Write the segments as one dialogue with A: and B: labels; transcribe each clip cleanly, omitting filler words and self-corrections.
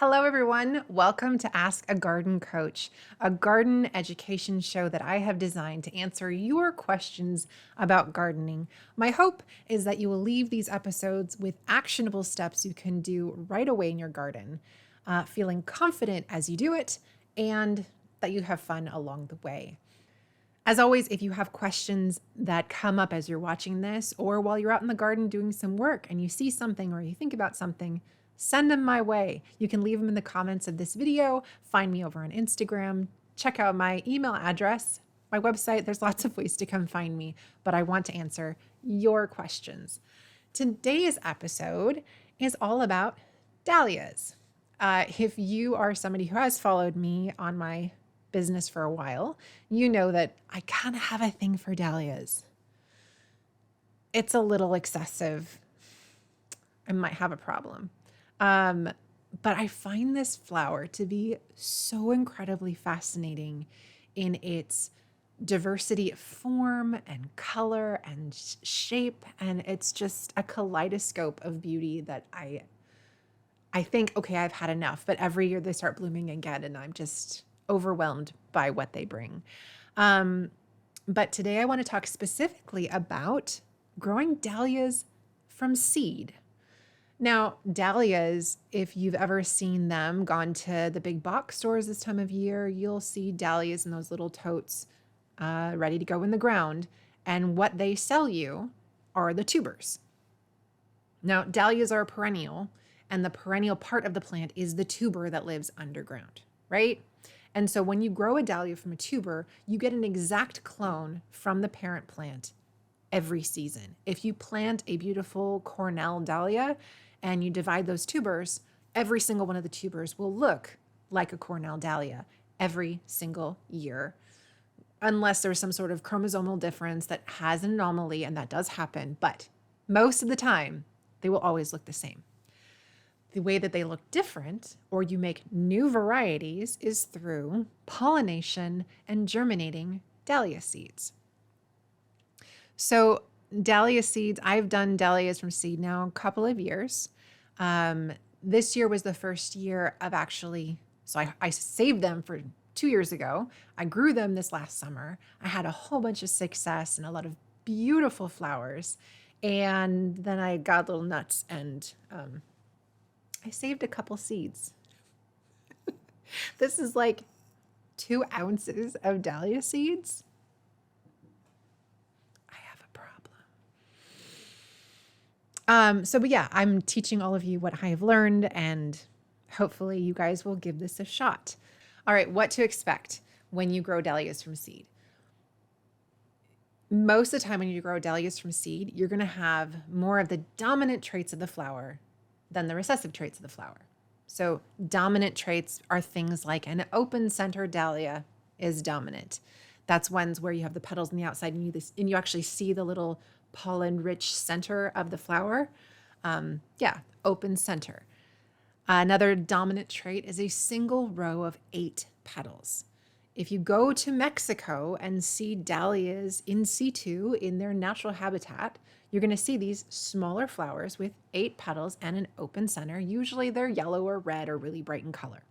A: Hello, everyone. Welcome to Ask a Garden Coach, a garden education show that I have designed to answer your questions about gardening. My hope is that you will leave these episodes with actionable steps you can do right away in your garden, feeling confident as you do it, and that you have fun along the way. As always, if you have questions that come up as you're watching this or while you're out in the garden doing some work and you see something or you think about something, send them my way. You can leave them in the comments of this video, find me over on Instagram, check out my email address, my website. There's lots of ways to come find me, but I want to answer your questions. Today's episode is all about dahlias. If you are somebody who has followed me on my business for a while, you know that I kind of have a thing for dahlias. It's a little excessive. I might have a problem. But I find this flower to be so incredibly fascinating in its diversity of form and color and shape. And it's just a kaleidoscope of beauty that I think, okay, I've had enough, but every year they start blooming again and I'm just overwhelmed by what they bring. But today I want to talk specifically about growing dahlias from seed. Now, dahlias, if you've ever seen them, gone to the big box stores this time of year, you'll see dahlias in those little totes ready to go in the ground. And what they sell you are the tubers. Now, dahlias are a perennial, and the perennial part of the plant is the tuber that lives underground, right? And so when you grow a dahlia from a tuber, you get an exact clone from the parent plant every season. If you plant a beautiful Cornell dahlia and you divide those tubers, every single one of the tubers will look like a Cornell dahlia every single year, unless there's some sort of chromosomal difference that has an anomaly, and that does happen. But most of the time, they will always look the same. The way that they look different, or you make new varieties, is through pollination and germinating dahlia seeds. So dahlia seeds, I've done dahlias from seed now a couple of years. This year was the first year of so I saved them for 2 years ago. I grew them this last summer. I had a whole bunch of success and a lot of beautiful flowers. And then I got a little nuts and I saved a couple seeds. This is like 2 ounces of dahlia seeds. But yeah, I'm teaching all of you what I have learned, and hopefully you guys will give this a shot. All right, what to expect when you grow dahlias from seed. Most of the time when you grow dahlias from seed, you're going to have more of the dominant traits of the flower than the recessive traits of the flower. So dominant traits are things like an open center dahlia is dominant. That's ones where you have the petals on the outside and you actually see the little pollen-rich center of the flower. Open center. Another dominant trait is a single row of 8 petals. If you go to Mexico and see dahlias in situ in their natural habitat, you're going to see these smaller flowers with 8 petals and an open center. Usually they're yellow or red or really bright in color.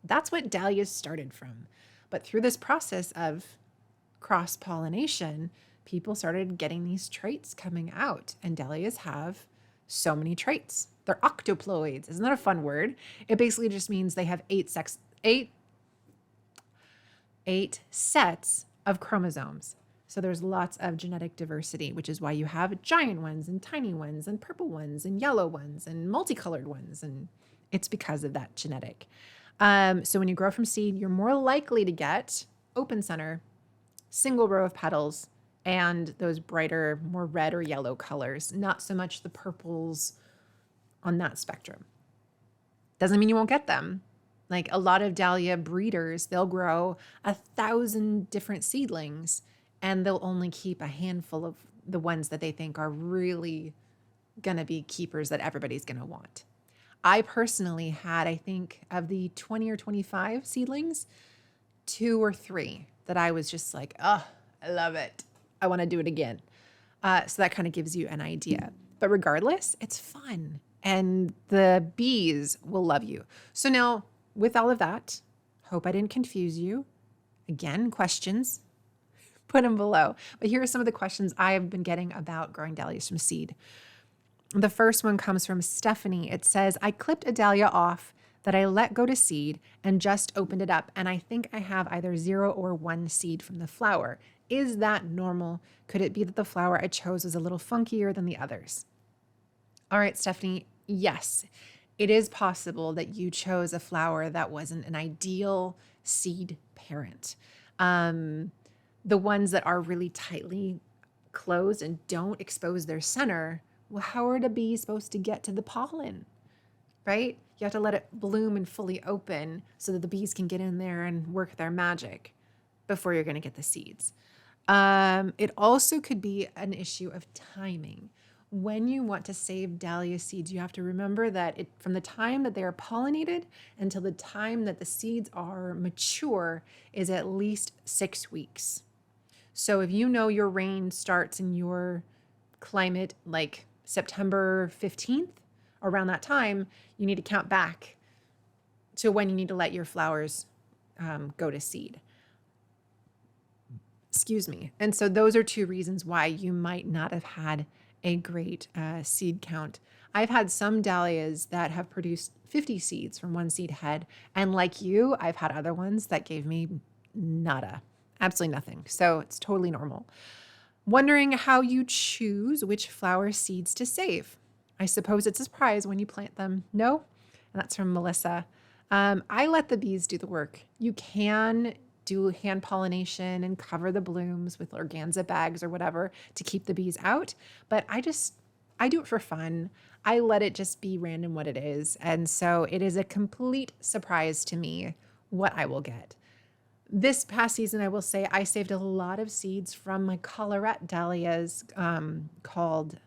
A: That's what dahlias started from. But through this process of cross-pollination, people started getting these traits coming out, and dahlias have so many traits. They're octoploids. Isn't that a fun word? It basically just means they have 8 sets of chromosomes. So there's lots of genetic diversity, which is why you have giant ones and tiny ones and purple ones and yellow ones and multicolored ones. And it's because of that genetic. So when you grow from seed, you're more likely to get open center, single row of petals, and those brighter, more red or yellow colors, not so much the purples on that spectrum. Doesn't mean you won't get them. Like a lot of dahlia breeders, they'll grow 1,000 different seedlings and they'll only keep a handful of the ones that they think are really gonna be keepers that everybody's gonna want. I personally had, I think, of the 20 or 25 seedlings, 2 or 3 that I was just like, oh, I love it. I want to do it again. So that kind of gives you an idea. But regardless, it's fun. and the bees will love you. So now, with all of that, hope I didn't confuse you. Again, questions, put them below. But here are some of the questions I've been getting about growing dahlias from seed. The first one comes from Stephanie. It says, I clipped a dahlia off that I let go to seed and just opened it up, and I think I have either 0 or 1 seed from the flower. Is that normal? Could it be that the flower I chose was a little funkier than the others? All right, Stephanie, yes, it is possible that you chose a flower that wasn't an ideal seed parent. The ones that are really tightly closed and don't expose their center, well, how are the bees supposed to get to the pollen, right? You have to let it bloom and fully open so that the bees can get in there and work their magic before you're going to get the seeds. It also could be an issue of timing. When you want to save dahlia seeds, you have to remember that from the time that they are pollinated until the time that the seeds are mature is at least 6 weeks. So if you know your rain starts in your climate like September 15th, around that time, you need to count back to when you need to let your flowers go to seed. Excuse me. And so those are 2 reasons why you might not have had a great seed count. I've had some dahlias that have produced 50 seeds from 1 seed head. And like you, I've had other ones that gave me nada, absolutely nothing. So it's totally normal. Wondering how you choose which flower seeds to save. I suppose it's a surprise when you plant them. No? And that's from Melissa. I let the bees do the work. You can do hand pollination and cover the blooms with organza bags or whatever to keep the bees out. But I do it for fun. I let it just be random what it is. And so it is a complete surprise to me what I will get. This past season, I will say I saved a lot of seeds from my collarette dahlias called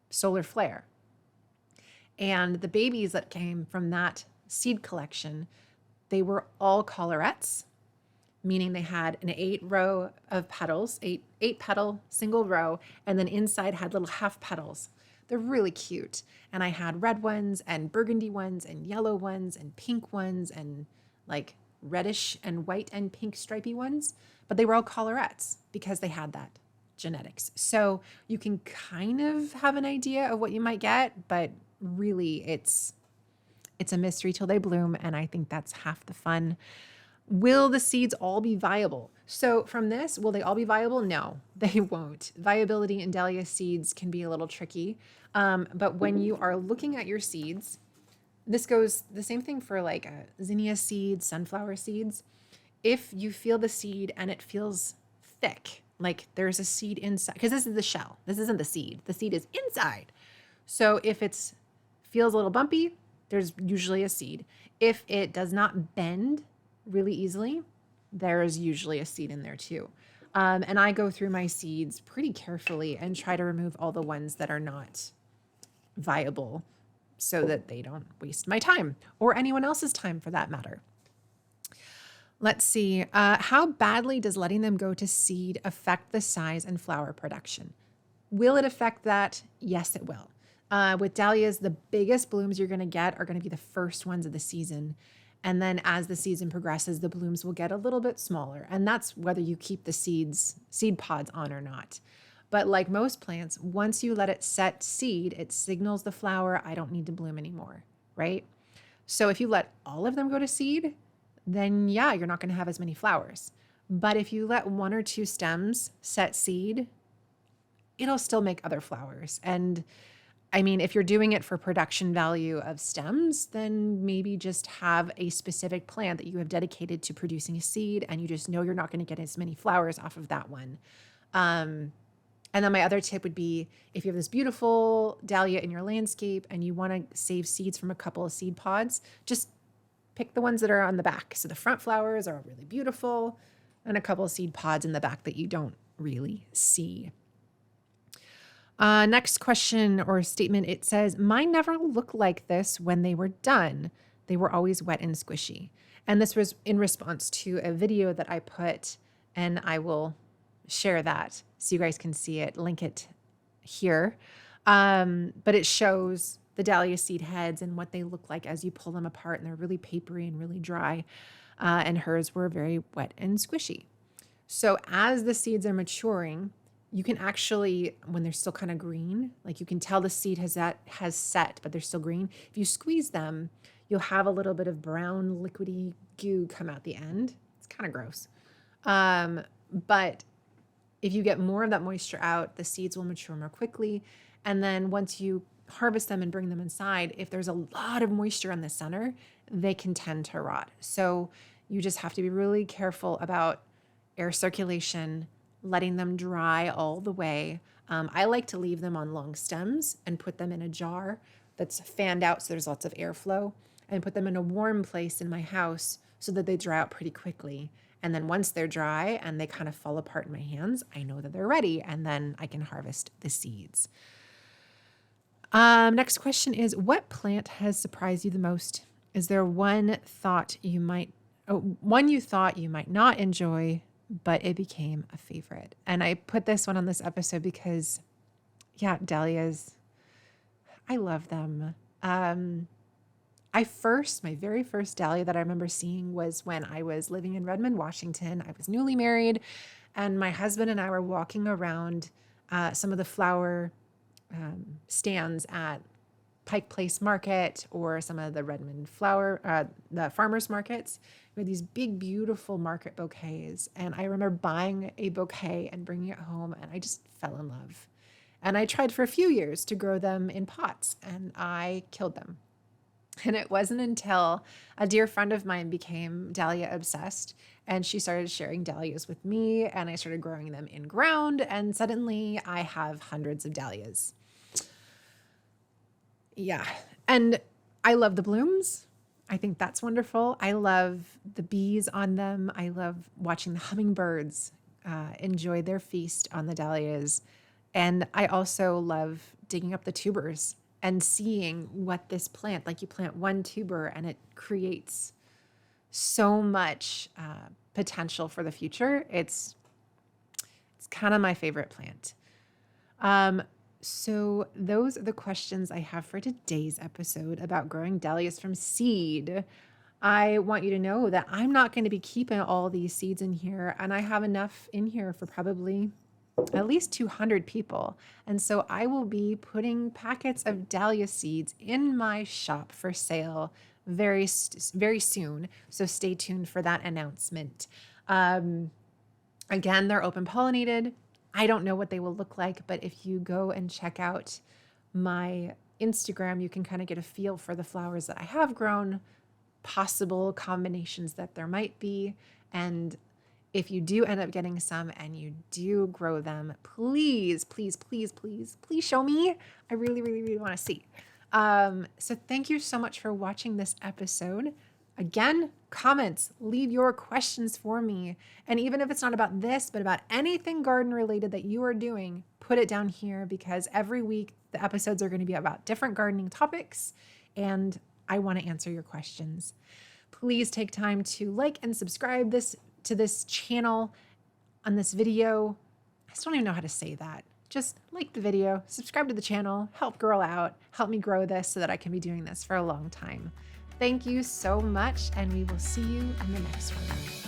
A: Solar Flare. And the babies that came from that seed collection, they were all collarettes, meaning they had an 8-row of petals, eight petal single row, and then inside had little half petals. They're really cute. And I had red ones and burgundy ones and yellow ones and pink ones and like reddish and white and pink stripy ones, but they were all collarettes because they had that genetics. So you can kind of have an idea of what you might get, but really it's a mystery till they bloom, and I think that's half the fun. Will the seeds all be viable? So from this, will they all be viable? No, they won't. Viability in dahlia seeds can be a little tricky, but when you are looking at your seeds, this goes the same thing for like zinnia seeds, sunflower seeds. If you feel the seed and it feels thick, like there's a seed inside, because this is the shell. This isn't the seed. The seed is inside. So if it feels a little bumpy, there's usually a seed. If it does not bend really easily, there is usually a seed in there too. And I go through my seeds pretty carefully and try to remove all the ones that are not viable so that they don't waste my time or anyone else's time for that matter. Let's see. How badly does letting them go to seed affect the size and flower production? Will it affect that? Yes, it will. With dahlias, the biggest blooms you're going to get are going to be the first ones of the season. And then as the season progresses, the blooms will get a little bit smaller. And that's whether you keep the seed pods on or not. But like most plants, once you let it set seed, it signals the flower, I don't need to bloom anymore, right? So if you let all of them go to seed, then yeah, you're not going to have as many flowers. But if you let 1 or 2 stems set seed, it'll still make other flowers. And I mean, if you're doing it for production value of stems, then maybe just have a specific plant that you have dedicated to producing a seed, and you just know you're not going to get as many flowers off of that one. And then my other tip would be, if you have this beautiful dahlia in your landscape and you want to save seeds from a couple of seed pods, just pick the ones that are on the back. So the front flowers are really beautiful, and a couple of seed pods in the back that you don't really see. Next question or statement, it says, mine never looked like this when they were done. They were always wet and squishy. And this was in response to a video that I put, and I will share that so you guys can see it, link it here. But it shows the dahlia seed heads and what they look like as you pull them apart, and they're really papery and really dry. And hers were very wet and squishy. So as the seeds are maturing, you can actually, when they're still kind of green, like you can tell the seed has set, but they're still green. If you squeeze them, you'll have a little bit of brown liquidy goo come out the end. It's kind of gross. But if you get more of that moisture out, the seeds will mature more quickly. And then once you harvest them and bring them inside, if there's a lot of moisture in the center, they can tend to rot. So you just have to be really careful about air circulation, letting them dry all the way. I like to leave them on long stems and put them in a jar that's fanned out so there's lots of airflow, and put them in a warm place in my house so that they dry out pretty quickly. And then once they're dry and they kind of fall apart in my hands, I know that they're ready, and then I can harvest the seeds. Next question is, what plant has surprised you the most? Is there one you thought you might not enjoy, but it became a favorite? And I put this one on this episode because, yeah, dahlias, I love them. My very first dahlia that I remember seeing was when I was living in Redmond, Washington. I was newly married, and my husband and I were walking around some of the flower stands at Pike Place Market or some of the Redmond the farmers markets. We had these big, beautiful market bouquets. And I remember buying a bouquet and bringing it home, and I just fell in love. And I tried for a few years to grow them in pots, and I killed them. And it wasn't until a dear friend of mine became dahlia obsessed, and she started sharing dahlias with me, and I started growing them in ground, and suddenly I have hundreds of dahlias. Yeah. And I love the blooms. I think that's wonderful. I love the bees on them. I love watching the hummingbirds enjoy their feast on the dahlias. And I also love digging up the tubers and seeing what this plant, like you plant one tuber and it creates so much potential for the future. It's kind of my favorite plant. So those are the questions I have for today's episode about growing dahlias from seed. I want you to know that I'm not going to be keeping all these seeds in here, and I have enough in here for probably at least 200 people. And so I will be putting packets of dahlia seeds in my shop for sale very soon. So stay tuned for that announcement. Again, they're open pollinated. I don't know what they will look like, but if you go and check out my Instagram, you can kind of get a feel for the flowers that I have grown, possible combinations that there might be. And if you do end up getting some and you do grow them, please, please, please, please, please show me. I really, really, really want to see. So thank you so much for watching this episode. Again, comments, leave your questions for me. And even if it's not about this, but about anything garden related that you are doing, put it down here, because every week the episodes are going to be about different gardening topics, and I want to answer your questions. Please take time to like and subscribe to this channel on this video. I still don't even know how to say that. Just like the video, subscribe to the channel, help girl out, help me grow this so that I can be doing this for a long time. Thank you so much, and we will see you in the next one.